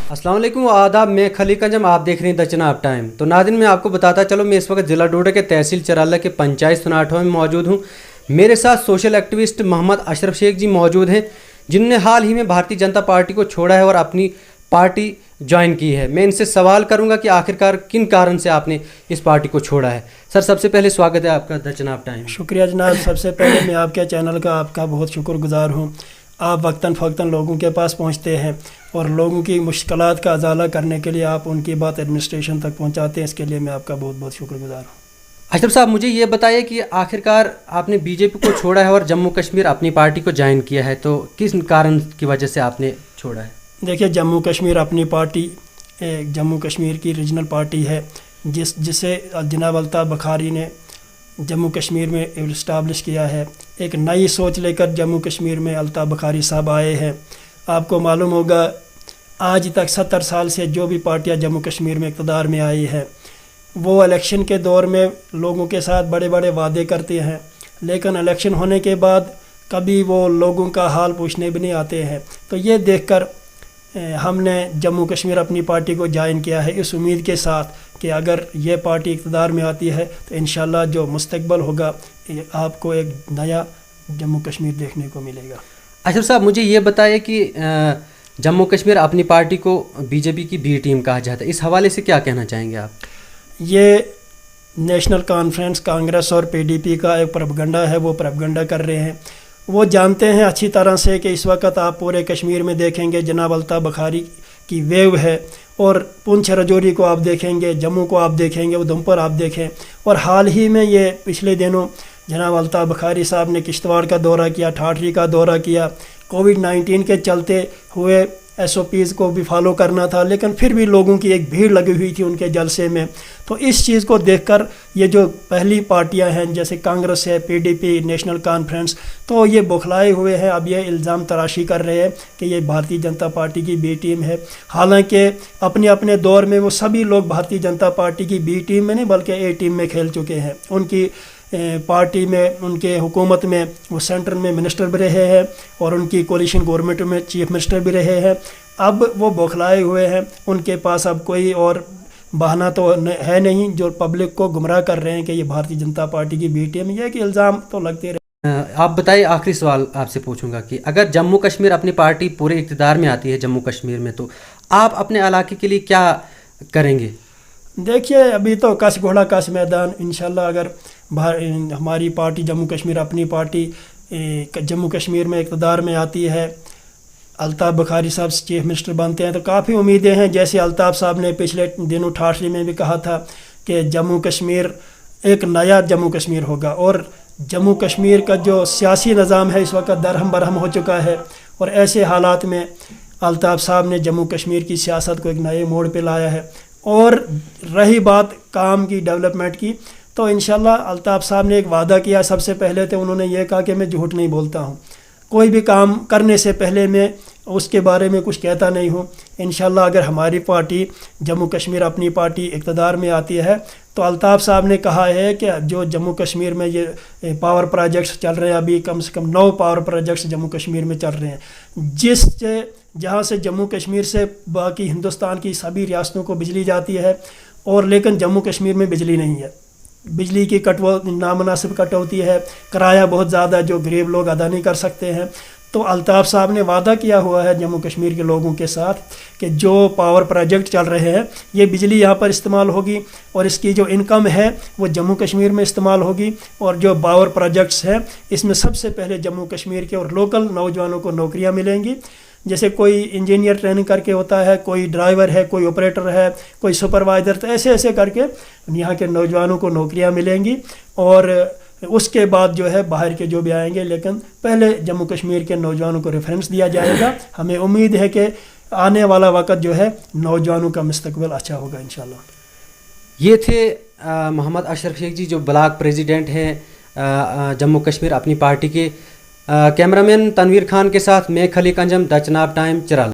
अस्सलाम वालेकुम व आदाब। मैं खलीक अंजम, आप देख रहे हैं द चनाब टाइम। तो नाज़रीन, मैं आपको बताता चलो, मैं इस वक्त ज़िला डोडा के तहसील चराला के पंचायत सुनाठवा में मौजूद हूँ। मेरे साथ सोशल एक्टिविस्ट मोहम्मद अशरफ शेख जी मौजूद हैं, जिन्होंने हाल ही में भारतीय जनता पार्टी को छोड़ा है और अपनी पार्टी ज्वाइन की है। मैं इनसे सवाल करूंगा कि आखिरकार किन कारण से आपने इस पार्टी को छोड़ा है। सर, सबसे पहले स्वागत है आपका द चनाब टाइम। शुक्रिया जनाब। सबसे पहले मैं आपके चैनल का आपका बहुत शुक्रगुजार हूँ। आप वक्तन फ़क्तन लोगों के पास पहुँचते हैं और लोगों की मुश्किलात का अजाला करने के लिए आप उनकी बात एडमिनिस्ट्रेशन तक पहुँचाते हैं। इसके लिए मैं आपका बहुत बहुत शुक्रगुजार हूँ। अशरफ साहब, मुझे ये बताइए कि आखिरकार आपने बीजेपी को छोड़ा है और जम्मू कश्मीर अपनी पार्टी को ज्वाइन किया है, तो किस कारण की वजह से आपने छोड़ा है? देखिए, जम्मू कश्मीर अपनी पार्टी जम्मू कश्मीर की रीजनल पार्टी है, जिसे जनाब अल्ताफ़ बुखारी ने जम्मू कश्मीर में इस्टाब्लिश किया है। एक नई सोच लेकर जम्मू कश्मीर में अल्ताफ़ बुखारी साहब आए हैं। आपको मालूम होगा, आज तक 70 साल से जो भी पार्टियां जम्मू कश्मीर में इक़्तिदार में आई है, वो इलेक्शन के दौर में लोगों के साथ बड़े बड़े वादे करते हैं, लेकिन इलेक्शन होने के बाद कभी वो लोगों का हाल पूछने भी नहीं आते हैं। तो ये देखकर हमने जम्मू कश्मीर अपनी पार्टी को ज्वाइन किया है, इस उम्मीद के साथ कि अगर ये पार्टी इक़्तिदार में आती है तो इंशाल्लाह जो मुस्तक़बल होगा, आपको एक नया जम्मू कश्मीर देखने को मिलेगा। अशरफ साहब, मुझे ये बताइए कि जम्मू कश्मीर अपनी पार्टी को बीजेपी की बी टीम कहा जाता है, इस हवाले से क्या कहना चाहेंगे आप? ये नेशनल कॉन्फ्रेंस कांग्रेस और पीडीपी का एक प्रोपगंडा है, वो प्रोपगंडा कर रहे हैं। वो जानते हैं अच्छी तरह से कि इस वक्त आप पूरे कश्मीर में देखेंगे जनाब अल्ताफ़ बुखारी की वेव है, और पुंछ राजौरी को आप देखेंगे, जम्मू को आप देखेंगे, उधमपुर आप देखें। और हाल ही में ये पिछले दिनों जनाब अल्ताफ़ बुखारी साहब ने किश्तवाड़ का दौरा किया, ठाठरी का दौरा किया। कोविड-19 के चलते हुए SOPs को भी फॉलो करना था, लेकिन फिर भी लोगों की एक भीड़ लगी हुई थी उनके जलसे में। तो इस चीज़ को देखकर ये जो पहली पार्टियां हैं, जैसे कांग्रेस है, PDP, नेशनल कॉन्फ्रेंस, तो ये बौखलाए हुए हैं। अब ये इल्ज़ाम तराशी कर रहे हैं कि ये भारतीय जनता पार्टी की बी टीम है। हालांकि अपने अपने दौर में वो सभी लोग भारतीय जनता पार्टी की बी टीम में नहीं बल्कि A टीम में खेल चुके हैं। उनकी पार्टी में, उनके हुकूमत में वो सेंटर में मिनिस्टर भी रहे हैं और उनकी कोलिशन गवर्नमेंट में चीफ मिनिस्टर भी रहे हैं। अब वो बौखलाए हुए हैं, उनके पास अब कोई और बहाना तो है नहीं जो पब्लिक को गुमराह कर रहे हैं कि ये भारतीय जनता पार्टी की बी टीम है, कि इल्ज़ाम तो लगते रहे। आप बताइए, आखिरी सवाल आपसे पूछूंगा कि अगर जम्मू कश्मीर अपनी पार्टी पूरे इक़्तिदार में आती है जम्मू कश्मीर में, तो आप अपने इलाके के लिए क्या करेंगे? देखिए, अभी तो कस घोड़ा कस मैदान। इंशाल्लाह अगर हमारी पार्टी जम्मू कश्मीर अपनी पार्टी जम्मू कश्मीर में इक़्तिदार में आती है, अल्ताफ़ बुखारी साहब चीफ मिनिस्टर बनते हैं, तो काफ़ी उम्मीदें हैं। जैसे अल्ताफ़ साहब ने पिछले दिनों ठाठरी में भी कहा था कि जम्मू कश्मीर एक नया जम्मू कश्मीर होगा, और जम्मू कश्मीर का जो सियासी निज़ाम है इस वक्त दरहम बरहम हो चुका है। और ऐसे हालात में अल्ताफ़ साहब ने जम्मू कश्मीर की सियासत को एक नए मोड़ पे लाया है। और रही बात काम की, डेवलपमेंट की, तो इंशाल्लाह अल्ताफ़ साहब ने एक वादा किया। सबसे पहले तो उन्होंने ये कहा कि मैं झूठ नहीं बोलता हूँ, कोई भी काम करने से पहले मैं उसके बारे में कुछ कहता नहीं हूँ। इंशाल्लाह अगर हमारी पार्टी जम्मू कश्मीर अपनी पार्टी इक़्तिदार में आती है, तो अल्ताफ़ साहब ने कहा है कि जो जम्मू कश्मीर में ये पावर प्रोजेक्ट्स चल रहे हैं, अभी कम से कम 9 पावर प्रोजेक्ट्स जम्मू कश्मीर में चल रहे हैं, जहाँ से जम्मू कश्मीर से बाकी हिंदुस्तान की सभी रियासतों को बिजली जाती है, और लेकिन जम्मू कश्मीर में बिजली नहीं है। बिजली की नामनासिब कटौती है, किराया बहुत ज़्यादा जो गरीब लोग अदा नहीं कर सकते हैं। तो अल्ताफ़ साहब ने वादा किया हुआ है जम्मू कश्मीर के लोगों के साथ कि जो पावर प्रोजेक्ट चल रहे हैं, ये बिजली यहाँ पर इस्तेमाल होगी, और इसकी जो इनकम है वो जम्मू कश्मीर में इस्तेमाल होगी। और जो पावर प्रोजेक्ट्स हैं, इसमें सबसे पहले जम्मू कश्मीर के और लोकल नौजवानों को नौकरियाँ मिलेंगी। जैसे कोई इंजीनियर ट्रेनिंग करके होता है, कोई ड्राइवर है, कोई ऑपरेटर है, कोई सुपरवाइज़र, तो ऐसे ऐसे करके यहाँ के नौजवानों को नौकरियाँ मिलेंगी। और उसके बाद जो है बाहर के जो भी आएंगे, लेकिन पहले जम्मू कश्मीर के नौजवानों को रेफरेंस दिया जाएगा। हमें उम्मीद है कि आने वाला वक्त जो है नौजवानों का मुस्तकबिल अच्छा होगा इंशाल्लाह। ये थे मोहम्मद अशरफ शेख जी, जो ब्लॉक प्रेसिडेंट हैं जम्मू कश्मीर अपनी पार्टी के। कैमरामैन तनवीर खान के साथ मैं खलीक अंजम, द चनाब टाइम, चराला।